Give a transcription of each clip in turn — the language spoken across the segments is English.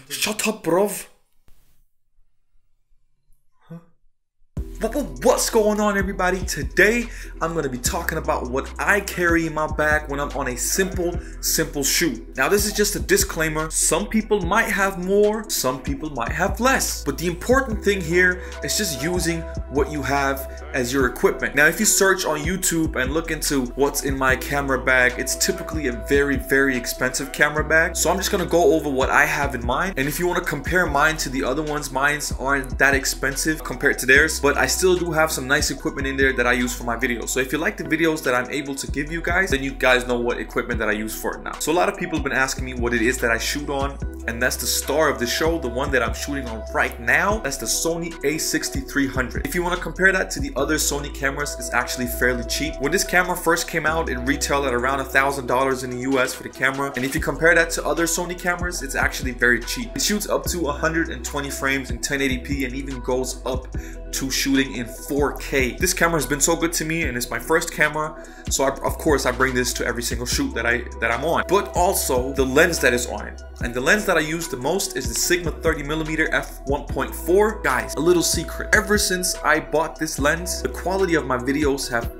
Shut up, bruv. What's going on, everybody? Today I'm going to be talking about what I carry in my bag when I'm on a simple shoot. Now, this is just a disclaimer. Some people might have more, some people might have less, but the important thing here is just using what you have as your equipment. Now, if you search on YouTube and look into what's in my camera bag, it's typically a very expensive camera bag. So I'm just going to go over what I have in mine, and if you want to compare mine to the other ones, mine aren't that expensive compared to theirs, but I still do have some nice equipment in there that I use for my videos. So if you like the videos that I'm able to give you guys, then you guys know what equipment that I use for it now. So a lot of people have been asking me what it is that I shoot on, and that's the star of the show, the one that I'm shooting on right now. That's the Sony a6300. If you want to compare that to the other Sony cameras, it's actually fairly cheap. When this camera first came out, it retailed at around $1,000 in the US for the camera, and if you compare that to other Sony cameras, it's actually very cheap. It shoots up to 120 frames in 1080p and even goes up to shooting in 4K. This camera has been so good to me, and it's my first camera, so of course I bring this to every single shoot that I'm on. But also the lens that is on it, and the lens that I use the most is the Sigma 30mm f1.4. Guys, a little secret: ever since I bought this lens, the quality of my videos have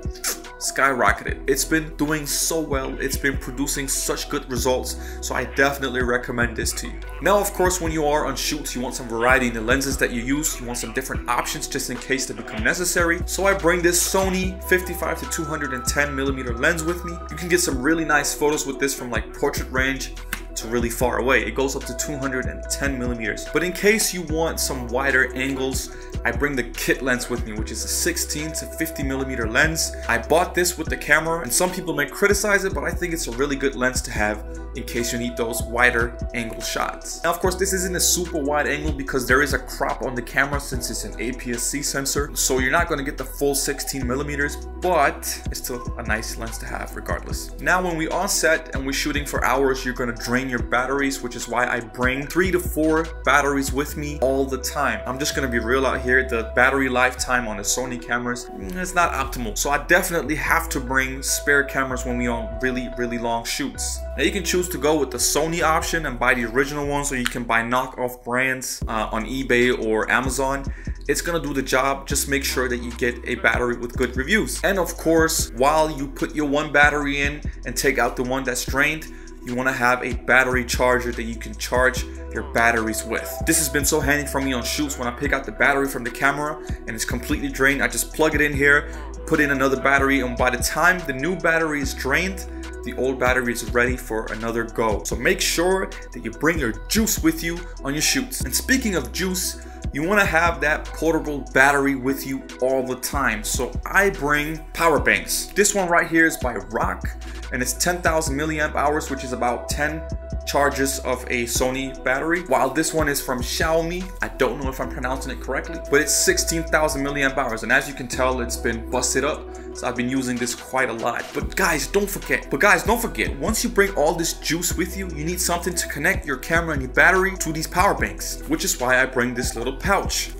skyrocketed. It's been doing so well, it's been producing such good results, so I definitely recommend this to you. Now, of course, when you are on shoots, you want some variety in the lenses that you use. You want some different options just in case they become necessary. So I bring this Sony 55 to 210mm lens with me. You can get some really nice photos with this from like portrait range to really far away. It goes up to 210mm. But in case you want some wider angles, I bring the kit lens with me, which is a 16 to 50mm lens. I bought this with the camera, and some people may criticize it, but I think it's a really good lens to have in case you need those wider angle shots. Now, of course, this isn't a super wide angle because there is a crop on the camera since it's an APS-C sensor, so you're not going to get the full 16mm, but it's still a nice lens to have regardless. Now, when we on set and we're shooting for hours, you're going to drain your batteries, which is why I bring 3 to 4 batteries with me all the time. I'm just going to be real out here. The battery lifetime on the Sony cameras is not optimal, so I definitely have to bring spare cameras when we on really long shoots. Now, you can choose to go with the Sony option and buy the original ones, or you can buy knockoff brands on eBay or Amazon. It's gonna do the job. Just make sure that you get a battery with good reviews. And of course, while you put your one battery in and take out the one that's drained, you want to have a battery charger that you can charge your batteries with. This has been so handy for me on shoots. When I pick out the battery from the camera and it's completely drained, I just plug it in here, put in another battery, and by the time the new battery is drained, the old battery is ready for another go. So make sure that you bring your juice with you on your shoots. And speaking of juice, you want to have that portable battery with you all the time. So I bring power banks. This one right here is by Rock, and it's 10,000 milliamp hours, which is about 10 charges of a Sony battery, while this one is from Xiaomi. I don't know if I'm pronouncing it correctly, but it's 16,000 milliamp hours, and as you can tell, it's been busted up, so I've been using this quite a lot. But guys, don't forget, once you bring all this juice with you, you need something to connect your camera and your battery to these power banks, which is why I bring this little pouch.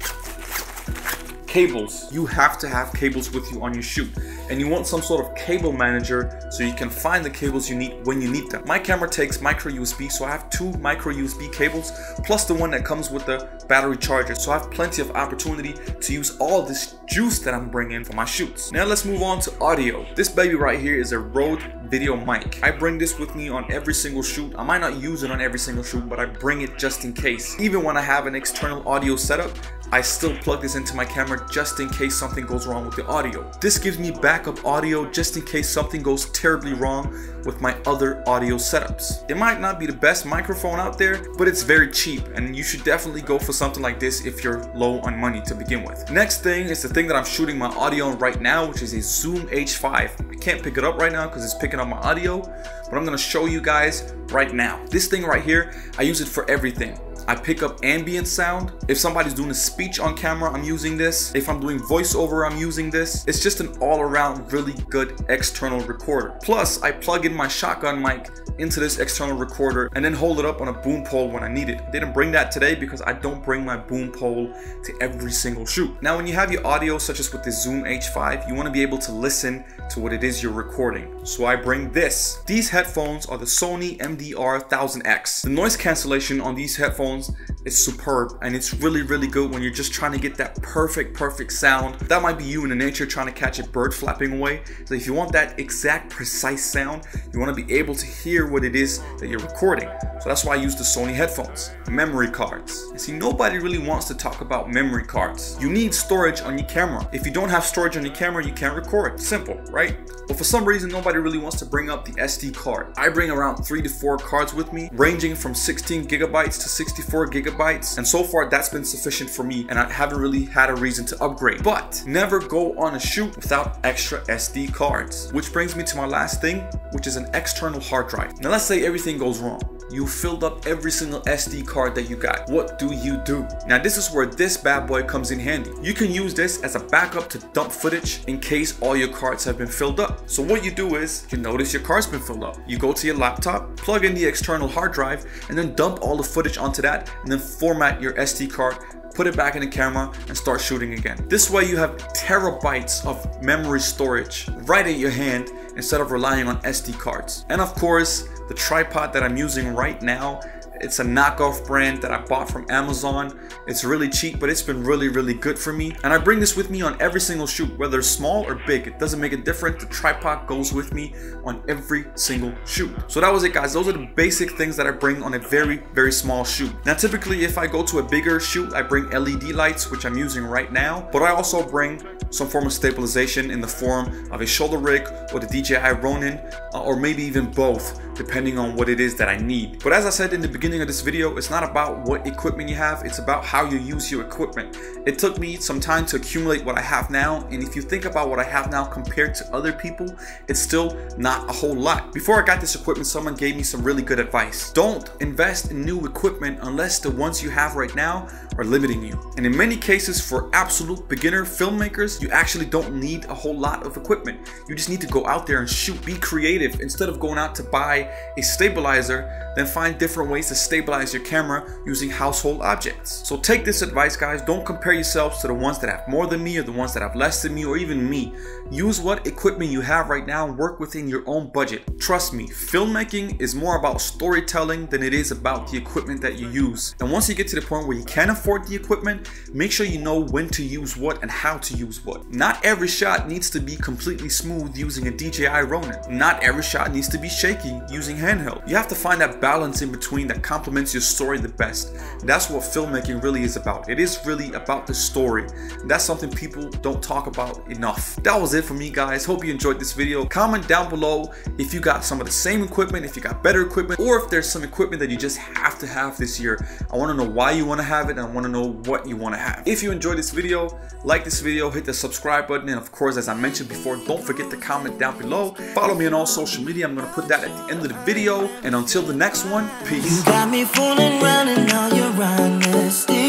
Cables. You have to have cables with you on your shoot, and you want some sort of cable manager so you can find the cables you need when you need them. My camera takes micro USB, so I have 2 micro USB cables plus the one that comes with the battery charger, so I have plenty of opportunity to use all this juice that I'm bringing for my shoots. Now let's move on to audio. This baby right here is a Rode video mic. I bring this with me on every single shoot. I might not use it on every single shoot, but I bring it just in case. Even when I have an external audio setup, I still plug this into my camera just in case something goes wrong with the audio. This gives me backup audio just in case something goes terribly wrong with my other audio setups. It might not be the best microphone out there, but it's very cheap, and you should definitely go for something like this if you're low on money to begin with. Next thing is the thing that I'm shooting my audio on right now, which is a Zoom H5. I can't pick it up right now because it's picking up my audio, but I'm gonna show you guys right now. This thing right here, I use it for everything. I pick up ambient sound. If somebody's doing a speech on camera, I'm using this. If I'm doing voiceover, I'm using this. It's just an all-around really good external recorder. Plus, I plug in my shotgun mic into this external recorder and then hold it up on a boom pole when I need it. I didn't bring that today because I don't bring my boom pole to every single shoot. Now, when you have your audio, such as with the Zoom H5, you want to be able to listen to what it is you're recording. So I bring this. These headphones are the Sony MDR 1000X. The noise cancellation on these headphones headphones is superb, and it's really, really good when you're just trying to get that perfect sound. That might be you in the nature trying to catch a bird flapping away. So if you want that exact precise sound, you want to be able to hear what it is that you're recording. So that's why I use the Sony headphones. Memory cards. You see, nobody really wants to talk about memory cards. You need storage on your camera. If you don't have storage on your camera, you can't record. Simple, right? But for some reason, nobody really wants to bring up the SD card. I bring around 3 to 4 cards with me, ranging from 16 gigabytes to 64 gigabytes. And so far, that's been sufficient for me, and I haven't really had a reason to upgrade. But never go on a shoot without extra SD cards. Which brings me to my last thing, which is an external hard drive. Now let's say everything goes wrong. You filled up every single SD card that you got. What do you do? Now this is where this bad boy comes in handy. You can use this as a backup to dump footage in case all your cards have been filled up. So what you do is, you notice your card's been filled up. You go to your laptop, plug in the external hard drive, and then dump all the footage onto that, and then format your SD card, put it back in the camera, and start shooting again. This way you have terabytes of memory storage right in your hand instead of relying on SD cards. And of course, the tripod that I'm using right now, it's a knockoff brand that I bought from Amazon. It's really cheap, but it's been really, really good for me. And I bring this with me on every single shoot, whether small or big. It doesn't make a difference. The tripod goes with me on every single shoot. So that was it, guys. Those are the basic things that I bring on a very, very small shoot. Now, typically, if I go to a bigger shoot, I bring LED lights, which I'm using right now. But I also bring some form of stabilization in the form of a shoulder rig or the DJI Ronin, or maybe even both, depending on what it is that I need. But as I said in the beginning of this video, it's not about what equipment you have, it's about how you use your equipment. It took me some time to accumulate what I have now, and if you think about what I have now compared to other people, it's still not a whole lot. Before I got this equipment, someone gave me some really good advice. Don't invest in new equipment unless the ones you have right now are limiting you. And in many cases, for absolute beginner filmmakers, you actually don't need a whole lot of equipment. You just need to go out there and shoot, be creative. Instead of going out to buy a stabilizer, then find different ways to stabilize your camera using household objects. So take this advice, guys. Don't compare yourselves to the ones that have more than me or the ones that have less than me or even me. Use what equipment you have right now and work within your own budget. Trust me, filmmaking is more about storytelling than it is about the equipment that you use. And once you get to the point where you can afford the equipment, make sure you know when to use what and how to use what. Not every shot needs to be completely smooth using a DJI Ronin. Not every shot needs to be shaky using handheld. You have to find that balance in between that complements your story the best. That's what filmmaking really is about. It is really about the story. That's something people don't talk about enough. That was it for me, guys. Hope you enjoyed this video. Comment down below if you got some of the same equipment, if you got better equipment, or if there's some equipment that you just have to have this year. I want to know why you want to have it, and I want to know what you want to have. If you enjoyed this video, like this video, hit the subscribe button, and of course, as I mentioned before, don't forget to comment down below. Follow me on all social media. I'm going to put that at the end of the video. And until the next one, peace. You got me fooling around and now you're honest.